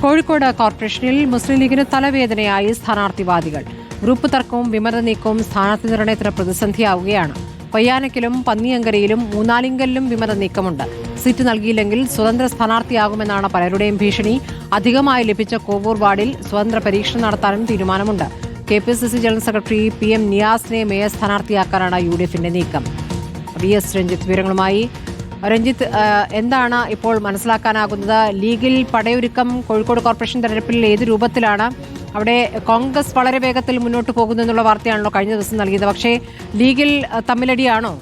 കോഴിക്കോട് കോർപ്പറേഷനിൽ മുസ്ലിം ലീഗിന് തലവേദനയായി സ്ഥാനാർത്ഥിവാദികൾ. ഗ്രൂപ്പ് തർക്കവും വിമത നീക്കവും സ്ഥാനാർത്ഥി നിർണയത്തിന് പ്രതിസന്ധിയാവുകയാണ്. പയ്യാനക്കലും പന്നിയങ്കരയിലും മൂന്നാലിങ്കലിലും വിമത നീക്കമുണ്ട്. സീറ്റ് നൽകിയില്ലെങ്കിൽ സ്വതന്ത്ര സ്ഥാനാർത്ഥിയാകുമെന്നാണ് പലരുടെയും ഭീഷണി. അധികമായി ലഭിച്ച കോവൂർ വാർഡിൽ സ്വതന്ത്ര പരീക്ഷണം നടത്താനും തീരുമാനമുണ്ട്. KPCC ജനറൽ സെക്രട്ടറി PM നിയാസിനെ മേയർ സ്ഥാനാർത്ഥിയാക്കാനാണ് UDFന്റെ നീക്കം. VS രഞ്ജിത്ത് വിവരങ്ങളുമായി. രഞ്ജിത്ത്, എന്താണ് ഇപ്പോൾ മനസ്സിലാക്കാനാകുന്നത്? ലീഗിൽ പടയൊരുക്കം കോഴിക്കോട് കോർപ്പറേഷൻ തെരഞ്ഞെടുപ്പിൽ ഏത് രൂപത്തിലാണ്? അവിടെ കോൺഗ്രസ് വളരെ വേഗത്തിൽ മുന്നോട്ട് പോകുന്നു എന്നുള്ള വാർത്തയാണല്ലോ കഴിഞ്ഞ ദിവസം നൽകിയത്. പക്ഷേ ലീഗിൽ തമ്മിലടിയാണോ?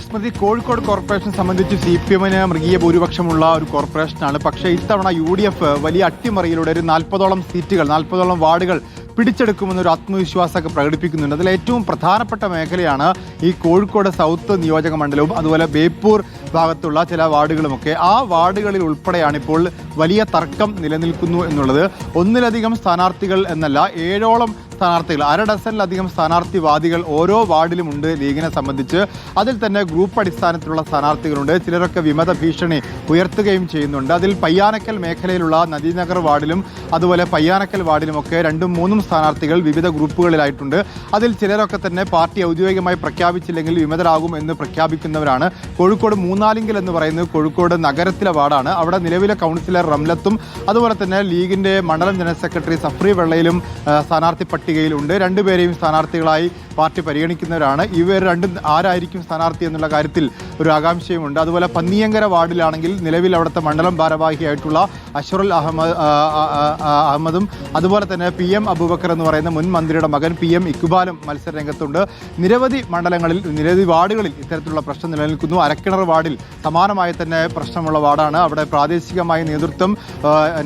സ്മൃതി, കോഴിക്കോട് കോർപ്പറേഷൻ സംബന്ധിച്ച് CPMന് മൃഗീയ ഭൂരിപക്ഷമുള്ള ഒരു കോർപ്പറേഷനാണ്. പക്ഷേ ഇത്തവണ UDF വലിയ അട്ടിമറിയിലൂടെ ഒരു 40ഓളം സീറ്റുകൾ, 40ഓളം വാർഡുകൾ പിടിച്ചെടുക്കുമെന്നൊരു ആത്മവിശ്വാസമൊക്കെ പ്രകടിപ്പിക്കുന്നുണ്ട്. അതിൽ ഏറ്റവും പ്രധാനപ്പെട്ട മേഖലയാണ് ഈ കോഴിക്കോട് സൗത്ത് നിയോജക മണ്ഡലവും അതുപോലെ ബേപ്പൂർ ഭാഗത്തുള്ള ചില വാർഡുകളുമൊക്കെ. ആ വാർഡുകളിൽ ഉൾപ്പെടെയാണ് ഇപ്പോൾ വലിയ തർക്കം നിലനിൽക്കുന്നു എന്നുള്ളത്. ഒന്നിലധികം സ്ഥാനാർത്ഥികൾ എന്നല്ല, 7ഓളം സ്ഥാനാർത്ഥികൾ, 1/2 ഡസനിലധികം സ്ഥാനാർത്ഥിവാദികൾ ഓരോ വാർഡിലുമുണ്ട് ലീഗിനെ സംബന്ധിച്ച്. അതിൽ തന്നെ ഗ്രൂപ്പ് അടിസ്ഥാനത്തിലുള്ള സ്ഥാനാർത്ഥികളുണ്ട്. ചിലരൊക്കെ വിമത ഭീഷണി ഉയർത്തുകയും ചെയ്യുന്നുണ്ട്. അതിൽ പയ്യാനക്കൽ മേഖലയിലുള്ള നദീനഗർ വാർഡിലും അതുപോലെ പയ്യാനക്കൽ വാർഡിലുമൊക്കെ 2ഉം 3ഉം സ്ഥാനാർത്ഥികൾ വിവിധ ഗ്രൂപ്പുകളിലായിട്ടുണ്ട്. അതിൽ ചിലരൊക്കെ തന്നെ പാർട്ടി ഔദ്യോഗികമായി പ്രഖ്യാപിച്ചില്ലെങ്കിൽ വിമതരാകും എന്ന് പ്രഖ്യാപിക്കുന്നവരാണ്. കോഴിക്കോട് മൂന്നാലിങ്കൽ എന്ന് പറയുന്നത് കോഴിക്കോട് നഗരത്തിലെ വാർഡാണ്. അവിടെ നിലവിലെ കൗൺസിലർ റംലത്തും അതുപോലെ തന്നെ ലീഗിന്റെ മണ്ഡലം ജനറൽ സെക്രട്ടറി സഫ്രി വെള്ളയിലും സ്ഥാനാർത്ഥി പട്ടികയിലുണ്ട്. രണ്ടുപേരെയും സ്ഥാനാർത്ഥികളായി പാർട്ടി പരിഗണിക്കുന്നവരാണ്. ഇവർ രണ്ടും ആരായിരിക്കും സ്ഥാനാർത്ഥി എന്നുള്ള കാര്യത്തിൽ ഒരു ആകാംക്ഷയുമുണ്ട്. അതുപോലെ പന്നിയങ്കര വാർഡിലാണെങ്കിൽ നിലവിൽ അവിടുത്തെ മണ്ഡലം ഭാരവാഹിയായിട്ടുള്ള അഷ്റൽ അഹമ്മദും അതുപോലെ തന്നെ PM അബൂബക്കർ എന്ന് പറയുന്ന മുൻ മന്ത്രിയുടെ മകൻ PM ഇക്ബാലും മത്സര രംഗത്തുണ്ട്. നിരവധി മണ്ഡലങ്ങളിൽ, നിരവധി വാർഡുകളിൽ ഇത്തരത്തിലുള്ള പ്രശ്നം നിലനിൽക്കുന്നു. അരക്കിണർ വാർഡിൽ സമാനമായി തന്നെ പ്രശ്നമുള്ള വാർഡാണ്. അവിടെ പ്രാദേശികമായ നേതൃത്വം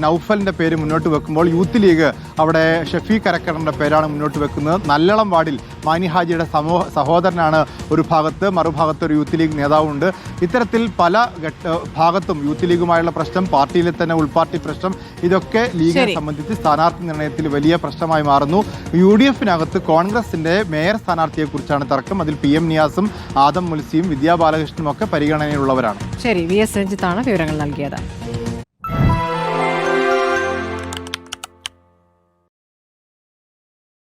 നൌഫലിന്റെ പേര് മുന്നോട്ട് വെക്കുമ്പോൾ യൂത്ത് ലീഗ് അവിടെ ഷഫീഖ് അരക്കിണറിന്റെ പേരാണ് മുന്നോട്ട് വെക്കുന്നത്. നല്ലളം വാർഡിൽ മാനി ഹാജിയുടെ സഹോദരനാണ് ഒരു ഭാഗത്ത്, മറുഭാഗത്ത് ഒരു യൂത്ത് ലീഗ് നേതാവുണ്ട്. ഇത്തരത്തിൽ പല ഭാഗത്തും യൂത്ത് ലീഗുമായുള്ള പ്രശ്നം, പാർട്ടിയിലെ തന്നെ ഉൾപാർട്ടി പ്രശ്നം, ഇതൊക്കെ ലീഗിനെ സംബന്ധിച്ച് സ്ഥാനാർത്ഥി നിർണയത്തിൽ വലിയ പ്രശ്നമായി മാറുന്നു. UDFനകത്ത് കോൺഗ്രസിന്റെ മേയർ സ്ഥാനാർത്ഥിയെക്കുറിച്ചാണ് തർക്കം. അതിൽ PM നിയാസും ആദം മുൽസിയും വിദ്യാ ബാലകൃഷ്ണനും ഒക്കെ പരിഗണനയിലുള്ളവരാണ്. ശരി, VS രഞ്ജിത്താണ് വിവരങ്ങൾ നൽകിയത്.